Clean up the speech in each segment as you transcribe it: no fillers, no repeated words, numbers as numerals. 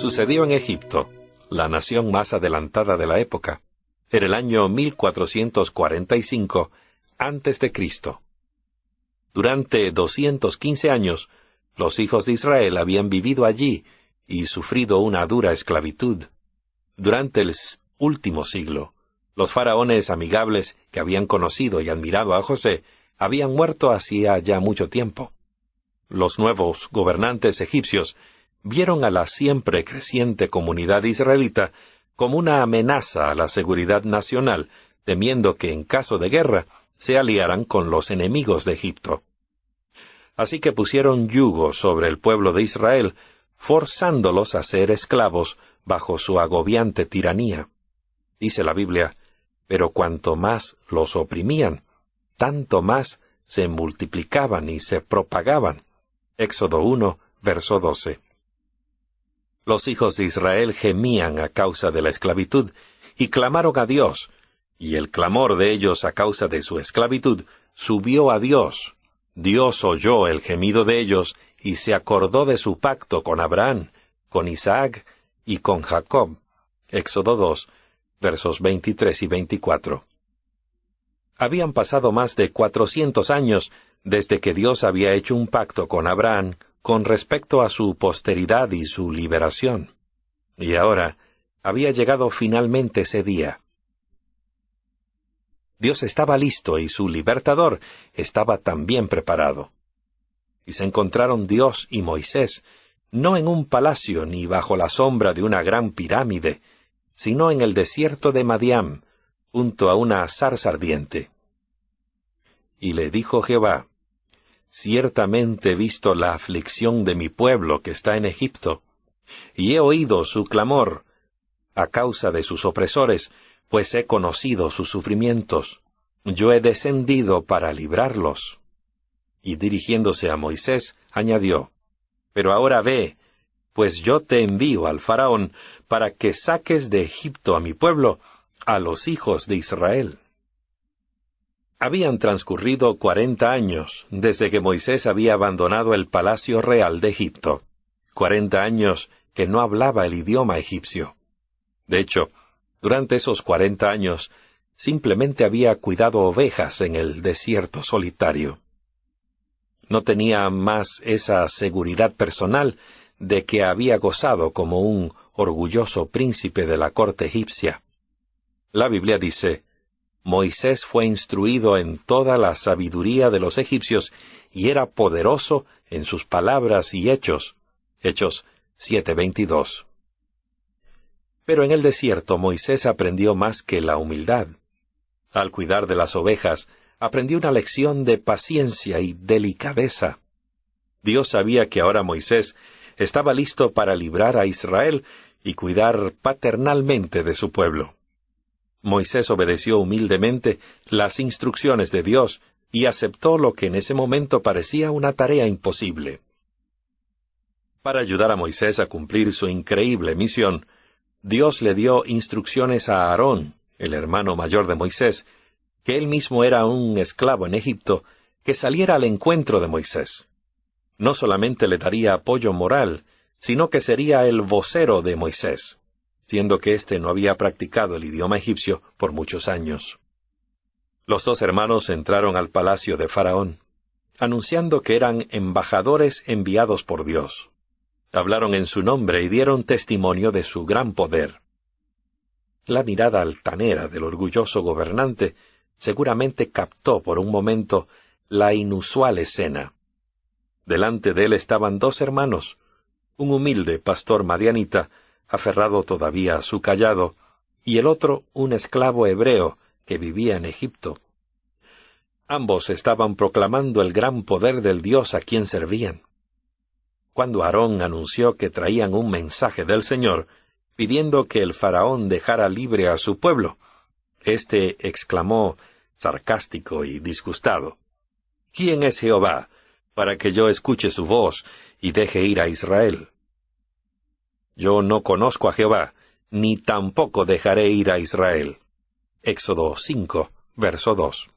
Sucedió en Egipto, la nación más adelantada de la época. Era el año 1445 a.C. Durante 215 años, los hijos de Israel habían vivido allí y sufrido una dura esclavitud. Durante el último siglo, los faraones amigables que habían conocido y admirado a José habían muerto hacía ya mucho tiempo. Los nuevos gobernantes egipcios vieron a la siempre creciente comunidad israelita como una amenaza a la seguridad nacional, temiendo que en caso de guerra se aliaran con los enemigos de Egipto. Así que pusieron yugo sobre el pueblo de Israel, forzándolos a ser esclavos bajo su agobiante tiranía. Dice la Biblia, pero cuanto más los oprimían, tanto más se multiplicaban y se propagaban. Éxodo 1, verso 12. Los hijos de Israel gemían a causa de la esclavitud y clamaron a Dios, y el clamor de ellos a causa de su esclavitud subió a Dios. Dios oyó el gemido de ellos y se acordó de su pacto con Abraham, con Isaac y con Jacob. Éxodo 2, versos 23 y 24. Habían pasado más de 400 años desde que Dios había hecho un pacto con Abraham con respecto a su posteridad y su liberación. Y ahora había llegado finalmente ese día. Dios estaba listo y su libertador estaba también preparado. Y se encontraron Dios y Moisés, no en un palacio ni bajo la sombra de una gran pirámide, sino en el desierto de Madián, junto a una zarza ardiente. Y le dijo Jehová, ciertamente he visto la aflicción de mi pueblo que está en Egipto, y he oído su clamor a causa de sus opresores, pues he conocido sus sufrimientos. Yo he descendido para librarlos. Y dirigiéndose a Moisés, añadió, pero ahora ve, pues yo te envío al faraón para que saques de Egipto a mi pueblo, a los hijos de Israel. Habían transcurrido 40 años desde que Moisés había abandonado el palacio real de Egipto. 40 años que no hablaba el idioma egipcio. De hecho, durante esos 40 años, simplemente había cuidado ovejas en el desierto solitario. No tenía más esa seguridad personal de que había gozado como un orgulloso príncipe de la corte egipcia. La Biblia dice, Moisés fue instruido en toda la sabiduría de los egipcios y era poderoso en sus palabras y hechos. Hechos 7:22. Pero en el desierto Moisés aprendió más que la humildad. Al cuidar de las ovejas, aprendió una lección de paciencia y delicadeza. Dios sabía que ahora Moisés estaba listo para librar a Israel y cuidar paternalmente de su pueblo. Moisés obedeció humildemente las instrucciones de Dios y aceptó lo que en ese momento parecía una tarea imposible. Para ayudar a Moisés a cumplir su increíble misión, Dios le dio instrucciones a Aarón, el hermano mayor de Moisés, que él mismo era un esclavo en Egipto, que saliera al encuentro de Moisés. No solamente le daría apoyo moral, sino que sería el vocero de Moisés, siendo que éste no había practicado el idioma egipcio por muchos años. Los dos hermanos entraron al palacio de Faraón, anunciando que eran embajadores enviados por Dios. Hablaron en su nombre y dieron testimonio de su gran poder. La mirada altanera del orgulloso gobernante seguramente captó por un momento la inusual escena. Delante de él estaban dos hermanos, un humilde pastor madianita, aferrado todavía a su cayado, y el otro un esclavo hebreo que vivía en Egipto. Ambos estaban proclamando el gran poder del Dios a quien servían. Cuando Aarón anunció que traían un mensaje del Señor, pidiendo que el faraón dejara libre a su pueblo, éste exclamó, sarcástico y disgustado, ¿quién es Jehová, para que yo escuche su voz y deje ir a Israel? Yo no conozco a Jehová, ni tampoco dejaré ir a Israel. Éxodo 5, verso 2.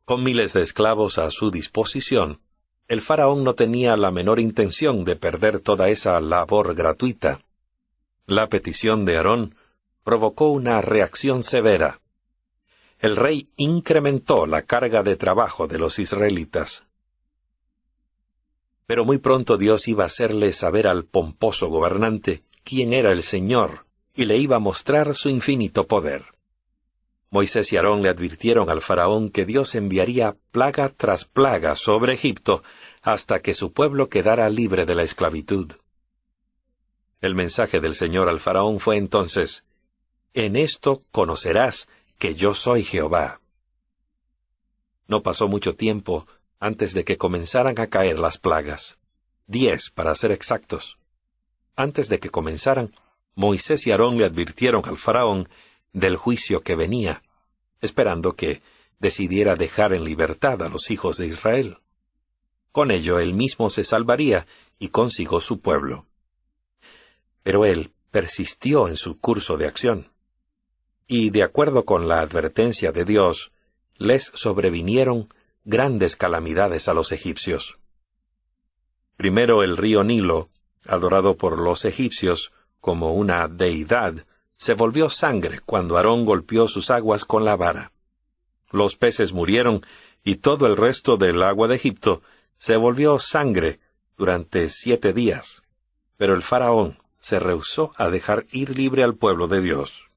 Con miles de esclavos a su disposición, El faraón no tenía la menor intención de perder toda esa labor gratuita. La petición de Aarón provocó una reacción severa. El rey incrementó la carga de trabajo de los israelitas. Pero muy pronto Dios iba a hacerle saber al pomposo gobernante quién era el Señor, y le iba a mostrar su infinito poder. Moisés y Aarón le advirtieron al faraón que Dios enviaría plaga tras plaga sobre Egipto hasta que su pueblo quedara libre de la esclavitud. El mensaje del Señor al faraón fue entonces: «En esto conocerás que yo soy Jehová». No pasó mucho tiempo antes de que comenzaran a caer las plagas. 10, para ser exactos. Antes de que comenzaran, Moisés y Aarón le advirtieron al faraón del juicio que venía, esperando que decidiera dejar en libertad a los hijos de Israel. Con ello él mismo se salvaría y consigo su pueblo. Pero él persistió en su curso de acción. Y de acuerdo con la advertencia de Dios, les sobrevinieron grandes calamidades a los egipcios. Primero el río Nilo, adorado por los egipcios como una deidad, se volvió sangre cuando Aarón golpeó sus aguas con la vara. Los peces murieron y todo el resto del agua de Egipto se volvió sangre durante 7 días. Pero el faraón se rehusó a dejar ir libre al pueblo de Dios.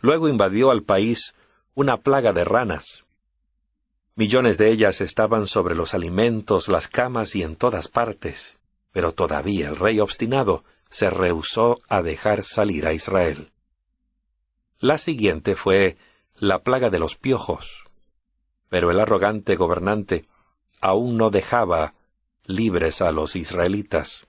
Luego invadió al país una plaga de ranas. Millones de ellas estaban sobre los alimentos, las camas y en todas partes. Pero todavía el rey obstinado se rehusó a dejar salir a Israel. La siguiente fue la plaga de los piojos. Pero el arrogante gobernante aún no dejaba libres a los israelitas.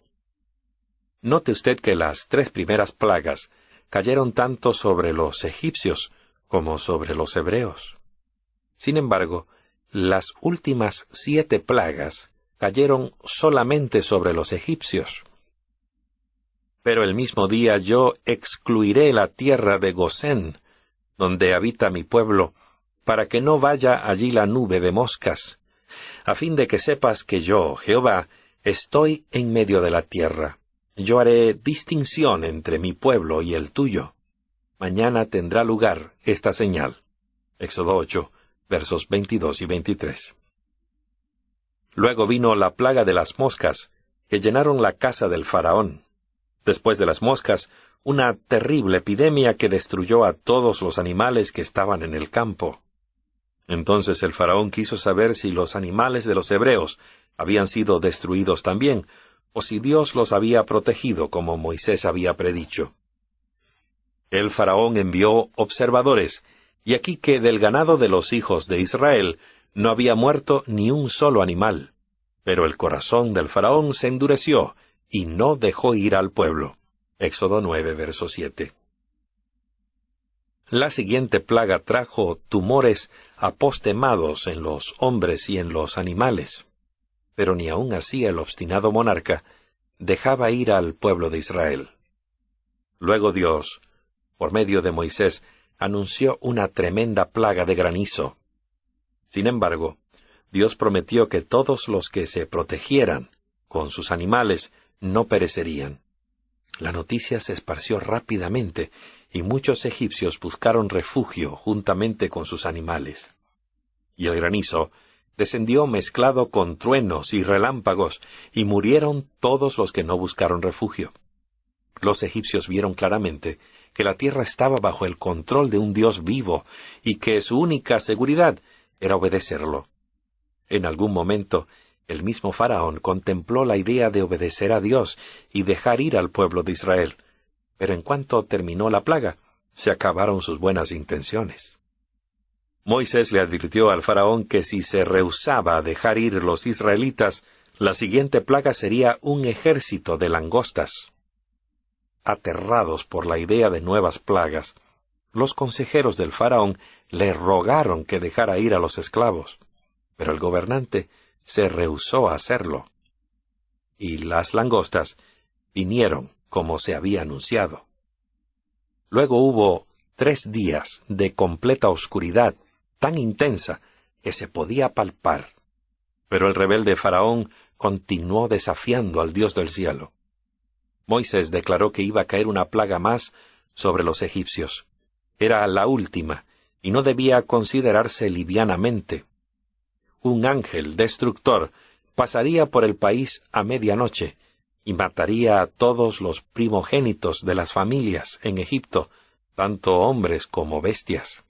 Note usted que las 3 primeras plagas cayeron tanto sobre los egipcios como sobre los hebreos. Sin embargo, las últimas 7 plagas cayeron solamente sobre los egipcios. Pero el mismo día yo excluiré la tierra de Gosén, donde habita mi pueblo, para que no vaya allí la nube de moscas, a fin de que sepas que yo, Jehová, estoy en medio de la tierra. Yo haré distinción entre mi pueblo y el tuyo. Mañana tendrá lugar esta señal. Éxodo 8, versos 22 y 23. Luego vino la plaga de las moscas, que llenaron la casa del faraón. Después de las moscas, una terrible epidemia que destruyó a todos los animales que estaban en el campo. Entonces el faraón quiso saber si los animales de los hebreos habían sido destruidos también, o si Dios los había protegido como Moisés había predicho. El faraón envió observadores, y aquí que del ganado de los hijos de Israel no había muerto ni un solo animal. Pero el corazón del faraón se endureció, y no dejó ir al pueblo. Éxodo 9, verso 7. La siguiente plaga trajo tumores apostemados en los hombres y en los animales. Pero ni aun así el obstinado monarca dejaba ir al pueblo de Israel. Luego Dios, por medio de Moisés, anunció una tremenda plaga de granizo. Sin embargo, Dios prometió que todos los que se protegieran con sus animales no perecerían. La noticia se esparció rápidamente, y muchos egipcios buscaron refugio juntamente con sus animales. Y el granizo descendió mezclado con truenos y relámpagos, y murieron todos los que no buscaron refugio. Los egipcios vieron claramente que la tierra estaba bajo el control de un Dios vivo, y que su única seguridad era obedecerlo. En algún momento, el mismo faraón contempló la idea de obedecer a Dios y dejar ir al pueblo de Israel, pero en cuanto terminó la plaga, se acabaron sus buenas intenciones. Moisés le advirtió al faraón que si se rehusaba a dejar ir los israelitas, la siguiente plaga sería un ejército de langostas. Aterrados por la idea de nuevas plagas, los consejeros del faraón le rogaron que dejara ir a los esclavos, pero el gobernante se rehusó a hacerlo. Y las langostas vinieron como se había anunciado. Luego hubo 3 días de completa oscuridad tan intensa que se podía palpar. Pero el rebelde Faraón continuó desafiando al Dios del cielo. Moisés declaró que iba a caer una plaga más sobre los egipcios. Era la última, y no debía considerarse livianamente. Un ángel destructor pasaría por el país a medianoche y mataría a todos los primogénitos de las familias en Egipto, tanto hombres como bestias.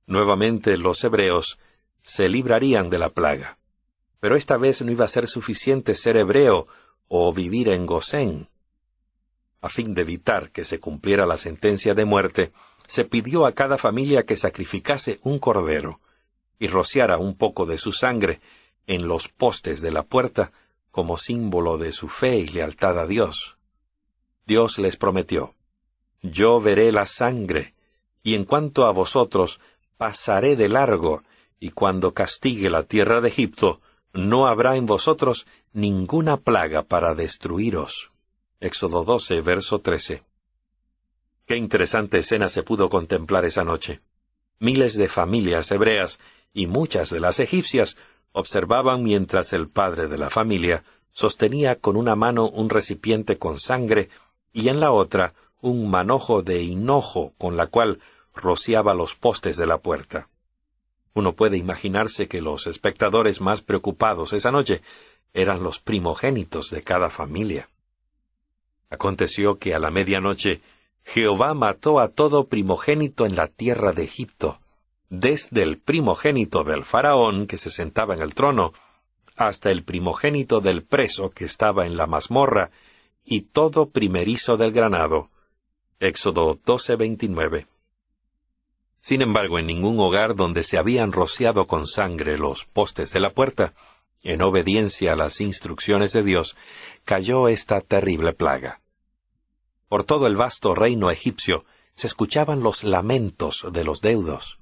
Nuevamente los hebreos se librarían de la plaga, pero esta vez no iba a ser suficiente ser hebreo o vivir en Gosén. A fin de evitar que se cumpliera la sentencia de muerte, se pidió a cada familia que sacrificase un cordero y rociara un poco de su sangre en los postes de la puerta como símbolo de su fe y lealtad a Dios. Dios les prometió: «Yo veré la sangre, y en cuanto a vosotros, pasaré de largo, y cuando castigue la tierra de Egipto, no habrá en vosotros ninguna plaga para destruiros». Éxodo 12, verso 13. Qué interesante escena se pudo contemplar esa noche. Miles de familias hebreas y muchas de las egipcias observaban mientras el padre de la familia sostenía con una mano un recipiente con sangre y en la otra un manojo de hinojo con la cual rociaba los postes de la puerta. Uno puede imaginarse que los espectadores más preocupados esa noche eran los primogénitos de cada familia. Aconteció que a la medianoche Jehová mató a todo primogénito en la tierra de Egipto, desde el primogénito del faraón que se sentaba en el trono, hasta el primogénito del preso que estaba en la mazmorra, y todo primerizo del ganado. Éxodo 12:29. Sin embargo, en ningún hogar donde se habían rociado con sangre los postes de la puerta, en obediencia a las instrucciones de Dios, cayó esta terrible plaga. Por todo el vasto reino egipcio se escuchaban los lamentos de los deudos,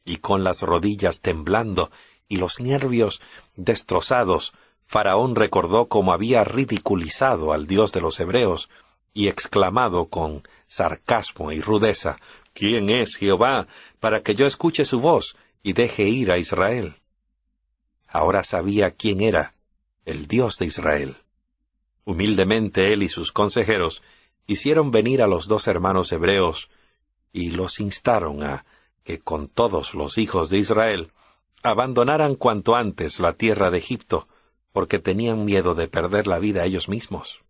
y con las rodillas temblando y los nervios destrozados, Faraón recordó cómo había ridiculizado al Dios de los hebreos, y exclamado con sarcasmo y rudeza: «¿Quién es Jehová para que yo escuche su voz y deje ir a Israel?» Ahora sabía quién era el Dios de Israel. Humildemente él y sus consejeros hicieron venir a los dos hermanos hebreos y los instaron a que con todos los hijos de Israel abandonaran cuanto antes la tierra de Egipto, porque tenían miedo de perder la vida ellos mismos.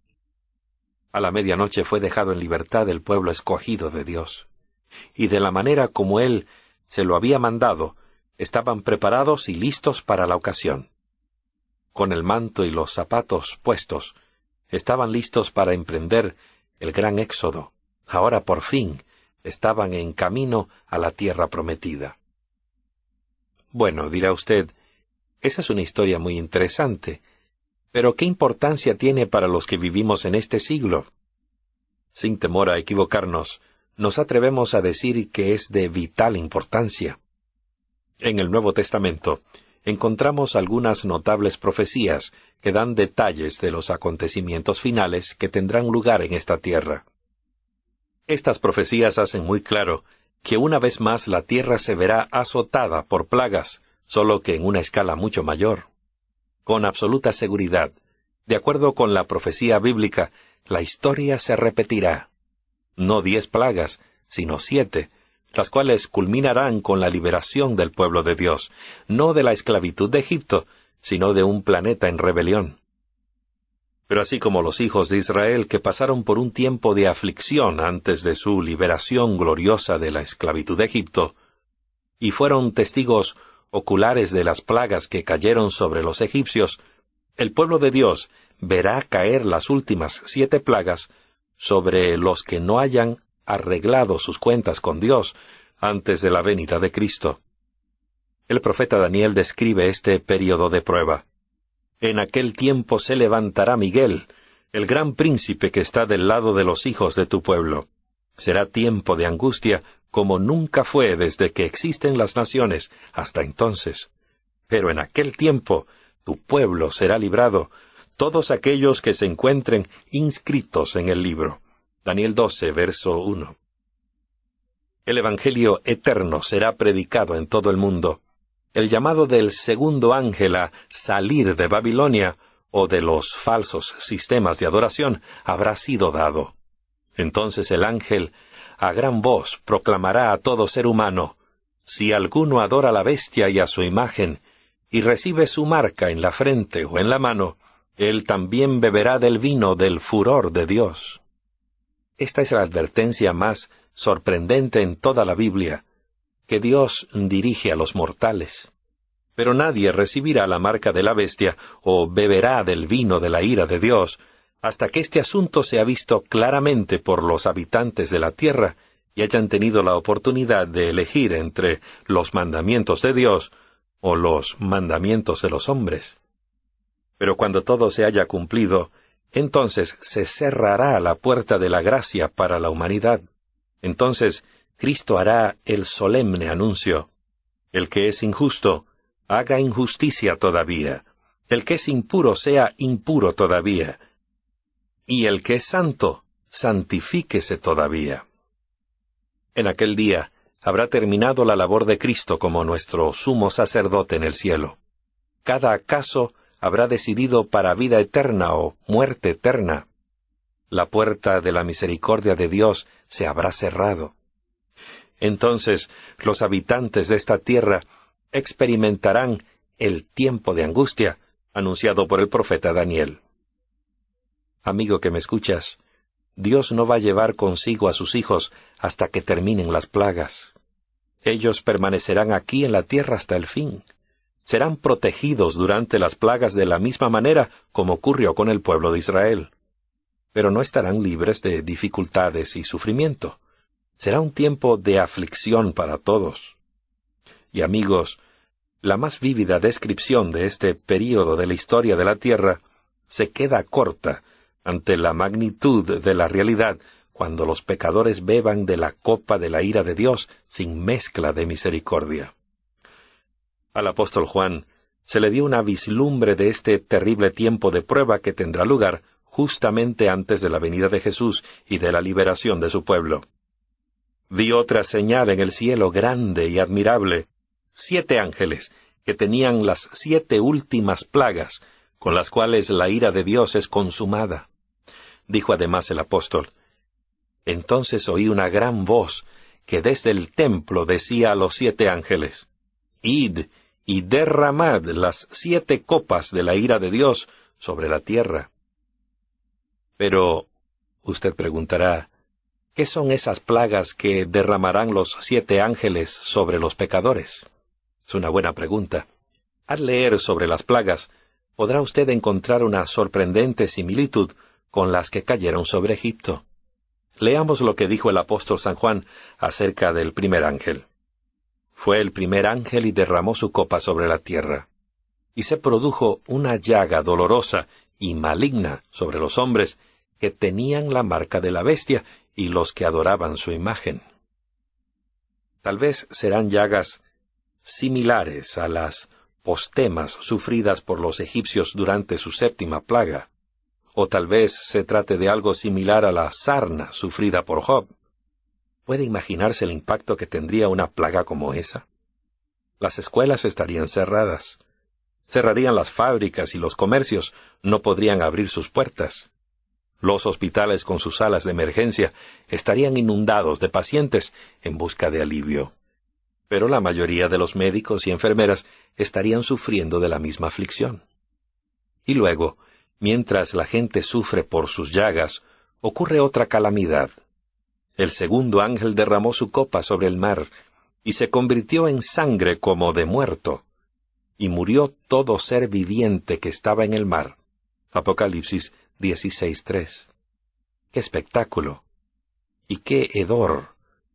A la medianoche fue dejado en libertad el pueblo escogido de Dios, y de la manera como él se lo había mandado, estaban preparados y listos para la ocasión. Con el manto y los zapatos puestos, estaban listos para emprender el gran éxodo. Ahora por fin estaban en camino a la tierra prometida. Bueno, dirá usted, esa es una historia muy interesante, pero ¿qué importancia tiene para los que vivimos en este siglo? Sin temor a equivocarnos, nos atrevemos a decir que es de vital importancia. En el Nuevo Testamento encontramos algunas notables profecías que dan detalles de los acontecimientos finales que tendrán lugar en esta tierra. Estas profecías hacen muy claro que una vez más la tierra se verá azotada por plagas, solo que en una escala mucho mayor. Con absoluta seguridad, de acuerdo con la profecía bíblica, la historia se repetirá. No 10 plagas, sino 7, las cuales culminarán con la liberación del pueblo de Dios, no de la esclavitud de Egipto, sino de un planeta en rebelión. Pero así como los hijos de Israel que pasaron por un tiempo de aflicción antes de su liberación gloriosa de la esclavitud de Egipto, y fueron testigos oculares de las plagas que cayeron sobre los egipcios, el pueblo de Dios verá caer las últimas 7 plagas sobre los que no hayan arreglado sus cuentas con Dios antes de la venida de Cristo. El profeta Daniel describe este período de prueba. En aquel tiempo se levantará Miguel, el gran príncipe que está del lado de los hijos de tu pueblo. Será tiempo de angustia como nunca fue desde que existen las naciones hasta entonces. Pero en aquel tiempo tu pueblo será librado, todos aquellos que se encuentren inscritos en el libro. Daniel 12, verso 1. El Evangelio eterno será predicado en todo el mundo. el llamado del segundo ángel a salir de Babilonia o de los falsos sistemas de adoración habrá sido dado. Entonces el ángel, a gran voz, proclamará a todo ser humano: si alguno adora a la bestia y a su imagen, y recibe su marca en la frente o en la mano, él también beberá del vino del furor de Dios. Esta es la advertencia más sorprendente en toda la Biblia, que Dios dirige a los mortales. Pero nadie recibirá la marca de la bestia o beberá del vino de la ira de Dios, hasta que este asunto sea visto claramente por los habitantes de la tierra y hayan tenido la oportunidad de elegir entre los mandamientos de Dios o los mandamientos de los hombres. Pero cuando todo se haya cumplido, entonces se cerrará la puerta de la gracia para la humanidad. Entonces Cristo hará el solemne anuncio: el que es injusto, haga injusticia todavía; el que es impuro, sea impuro todavía; y el que es santo, santifíquese todavía. En aquel día habrá terminado la labor de Cristo como nuestro sumo sacerdote en el cielo. Cada caso habrá decidido para vida eterna o muerte eterna. La puerta de la misericordia de Dios se habrá cerrado. Entonces los habitantes de esta tierra experimentarán el tiempo de angustia anunciado por el profeta Daniel. Amigo que me escuchas, Dios no va a llevar consigo a sus hijos hasta que terminen las plagas. Ellos permanecerán aquí en la tierra hasta el fin. Serán protegidos durante las plagas de la misma manera como ocurrió con el pueblo de Israel. Pero no estarán libres de dificultades y sufrimiento. Será un tiempo de aflicción para todos. Y amigos, la más vívida descripción de este período de la historia de la tierra se queda corta ante la magnitud de la realidad cuando los pecadores beban de la copa de la ira de Dios sin mezcla de misericordia. Al apóstol Juan se le dio una vislumbre de este terrible tiempo de prueba que tendrá lugar justamente antes de la venida de Jesús y de la liberación de su pueblo. Vi otra señal en el cielo grande y admirable: 7 ángeles que tenían las 7 últimas plagas, con las cuales la ira de Dios es consumada. Dijo además el apóstol: entonces oí una gran voz que desde el templo decía a los 7 ángeles: id y derramad las 7 copas de la ira de Dios sobre la tierra. Pero usted preguntará: ¿qué son esas plagas que derramarán los 7 ángeles sobre los pecadores? Es una buena pregunta. Al leer sobre las plagas, podrá usted encontrar una sorprendente similitud con las que cayeron sobre Egipto. Leamos lo que dijo el apóstol San Juan acerca del primer ángel. Fue el primer ángel y derramó su copa sobre la tierra. Y se produjo una llaga dolorosa y maligna sobre los hombres que tenían la marca de la bestia y los que adoraban su imagen. Tal vez serán llagas similares a las postemas sufridas por los egipcios durante su 7ª plaga, o tal vez se trate de algo similar a la sarna sufrida por Job. ¿Puede imaginarse el impacto que tendría una plaga como esa? Las escuelas estarían cerradas. Cerrarían las fábricas y los comercios no podrían abrir sus puertas. Los hospitales con sus salas de emergencia estarían inundados de pacientes en busca de alivio. Pero la mayoría de los médicos y enfermeras estarían sufriendo de la misma aflicción. Y luego, mientras la gente sufre por sus llagas, ocurre otra calamidad. El segundo ángel derramó su copa sobre el mar, y se convirtió en sangre como de muerto, y murió todo ser viviente que estaba en el mar. Apocalipsis 16:3. ¡Qué espectáculo! Y qué hedor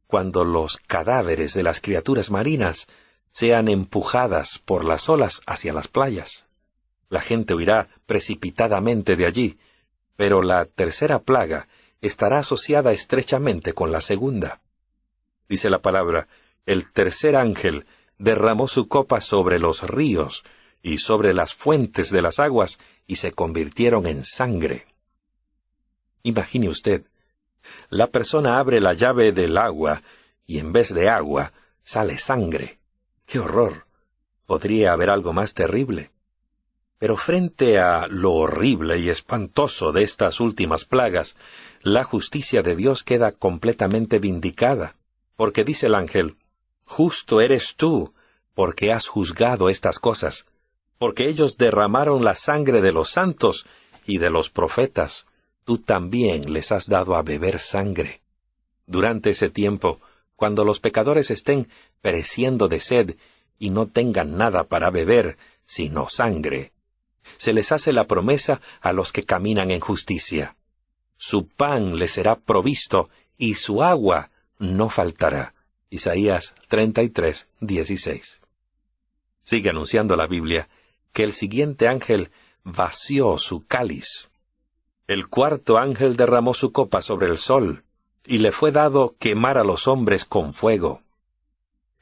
cuando los cadáveres de las criaturas marinas sean empujadas por las olas hacia las playas. La gente huirá precipitadamente de allí, pero la tercera plaga estará asociada estrechamente con la segunda. Dice la palabra: el tercer ángel derramó su copa sobre los ríos y sobre las fuentes de las aguas, y se convirtieron en sangre. Imagine usted, la persona abre la llave del agua, y en vez de agua, sale sangre. ¡Qué horror! ¿Podría haber algo más terrible? Pero frente a lo horrible y espantoso de estas últimas plagas, la justicia de Dios queda completamente vindicada, porque dice el ángel: «Justo eres tú, porque has juzgado estas cosas, porque ellos derramaron la sangre de los santos y de los profetas. Tú también les has dado a beber sangre». Durante ese tiempo, cuando los pecadores estén pereciendo de sed y no tengan nada para beber, sino sangre, se les hace la promesa a los que caminan en justicia: su pan les será provisto y su agua no faltará. Isaías 33:16. Sigue anunciando la Biblia que el siguiente ángel vació su cáliz. El cuarto ángel derramó su copa sobre el sol, y le fue dado quemar a los hombres con fuego.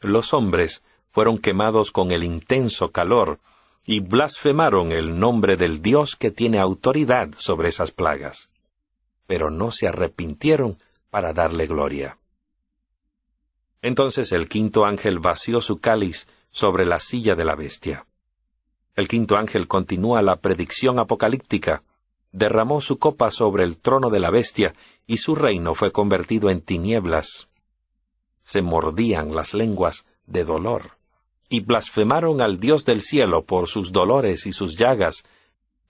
Los hombres fueron quemados con el intenso calor, y blasfemaron el nombre del Dios que tiene autoridad sobre esas plagas. Pero no se arrepintieron para darle gloria. Entonces el quinto ángel vació su cáliz sobre la silla de la bestia. El quinto ángel continúa la predicción apocalíptica. Derramó su copa sobre el trono de la bestia, y su reino fue convertido en tinieblas. Se mordían las lenguas de dolor, y blasfemaron al Dios del cielo por sus dolores y sus llagas,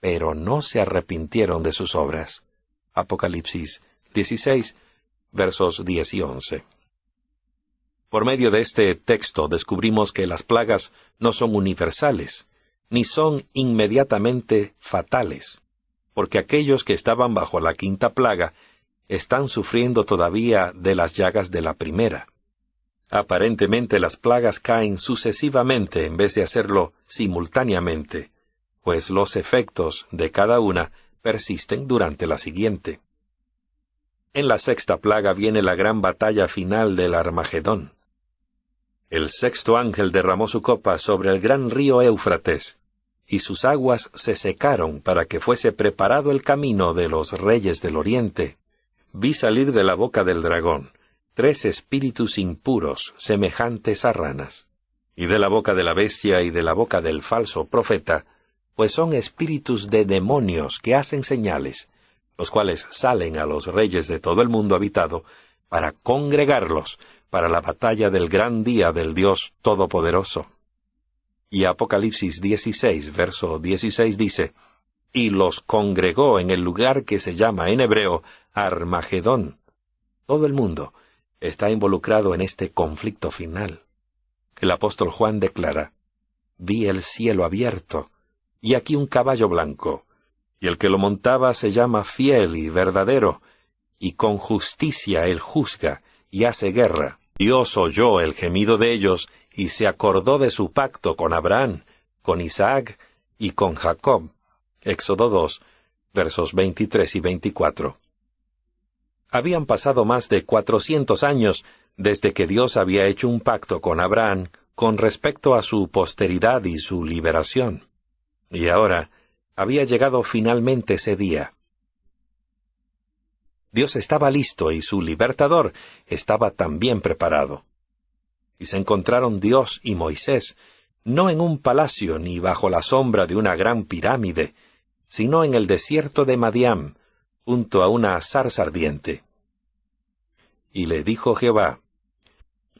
pero no se arrepintieron de sus obras. Apocalipsis 16, versos 10 y 11. Por medio de este texto descubrimos que las plagas no son universales, ni son inmediatamente fatales, porque aquellos que estaban bajo la quinta plaga están sufriendo todavía de las llagas de la primera. Aparentemente las plagas caen sucesivamente en vez de hacerlo simultáneamente, pues los efectos de cada una persisten durante la siguiente. En la sexta plaga viene la gran batalla final del Armagedón. El sexto ángel derramó su copa sobre el gran río Éufrates, y sus aguas se secaron para que fuese preparado el camino de los reyes del oriente. Vi salir de la boca del dragón 3 espíritus impuros semejantes a ranas, y de la boca de la bestia y de la boca del falso profeta, pues son espíritus de demonios que hacen señales, los cuales salen a los reyes de todo el mundo habitado para congregarlos para la batalla del gran día del Dios Todopoderoso. Y Apocalipsis 16, verso 16 dice: «Y los congregó en el lugar que se llama en hebreo Armagedón». Todo el mundo está involucrado en este conflicto final. El apóstol Juan declara: «Vi el cielo abierto, y aquí un caballo blanco, y el que lo montaba se llama Fiel y Verdadero, y con justicia él juzga y hace guerra. Dios oyó el gemido de ellos, y se acordó de su pacto con Abraham, con Isaac y con Jacob». Éxodo 2, versos 23 y 24. Habían pasado más de 400 años desde que Dios había hecho un pacto con Abraham con respecto a su posteridad y su liberación. Y ahora había llegado finalmente ese día. Dios estaba listo y su libertador estaba también preparado. Y se encontraron Dios y Moisés, no en un palacio ni bajo la sombra de una gran pirámide, sino en el desierto de Madián, junto a una zarza ardiente. Y le dijo Jehová.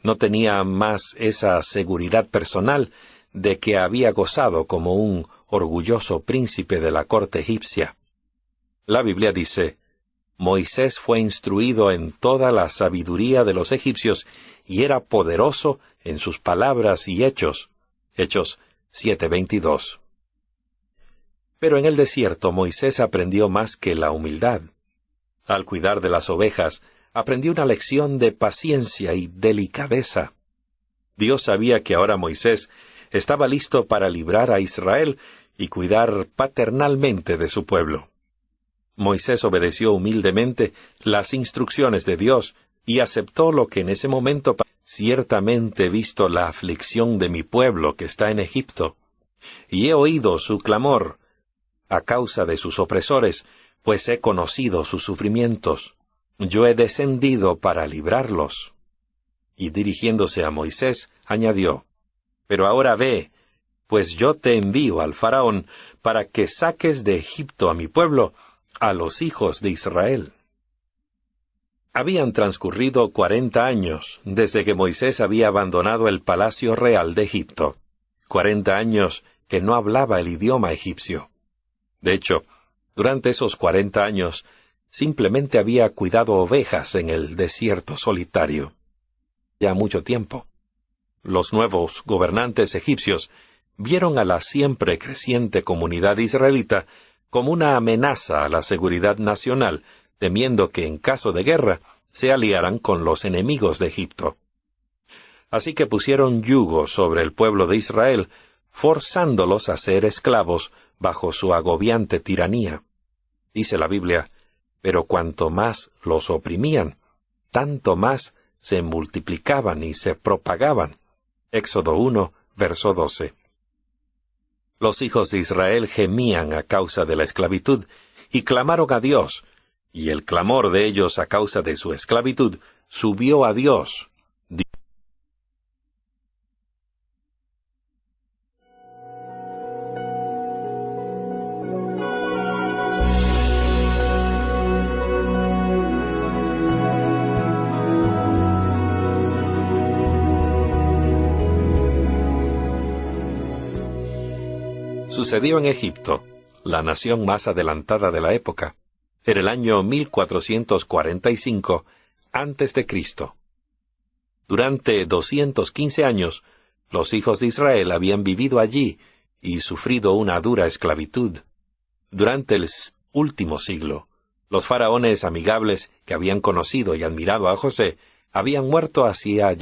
No tenía más esa seguridad personal de que había gozado como un orgulloso príncipe de la corte egipcia. La Biblia dice: «Moisés fue instruido en toda la sabiduría de los egipcios, y era poderoso en sus palabras y hechos». Hechos 7:22. Pero en el desierto Moisés aprendió más que la humildad. Al cuidar de las ovejas, aprendió una lección de paciencia y delicadeza. Dios sabía que ahora Moisés estaba listo para librar a Israel y cuidar paternalmente de su pueblo. Moisés obedeció humildemente las instrucciones de Dios y aceptó lo que en ese momento: «Ciertamente he visto la aflicción de mi pueblo que está en Egipto, y he oído su clamor a causa de sus opresores, pues he conocido sus sufrimientos. Yo he descendido para librarlos». Y dirigiéndose a Moisés, añadió: «Pero ahora ve, pues yo te envío al faraón para que saques de Egipto a mi pueblo, a los hijos de Israel. Habían transcurrido 40 años desde que Moisés había abandonado el palacio real de Egipto. 40 años que no hablaba el idioma egipcio. De hecho, durante esos 40 años, simplemente había cuidado ovejas en el desierto solitario. Ya mucho tiempo. Los nuevos gobernantes egipcios vieron a la siempre creciente comunidad israelita como una amenaza a la seguridad nacional, temiendo que en caso de guerra se aliaran con los enemigos de Egipto. Así que pusieron yugo sobre el pueblo de Israel, forzándolos a ser esclavos bajo su agobiante tiranía. Dice la Biblia, pero cuanto más los oprimían, tanto más se multiplicaban y se propagaban. Éxodo 1, verso 12. Los hijos de Israel gemían a causa de la esclavitud y clamaron a Dios, y el clamor de ellos a causa de su esclavitud subió a Dios. Sucedió en Egipto, la nación más adelantada de la época, en el año 1445 a.C. Durante 215 años, los hijos de Israel habían vivido allí y sufrido una dura esclavitud. Durante el último siglo, los faraones amigables que habían conocido y admirado a José habían muerto hacia allí.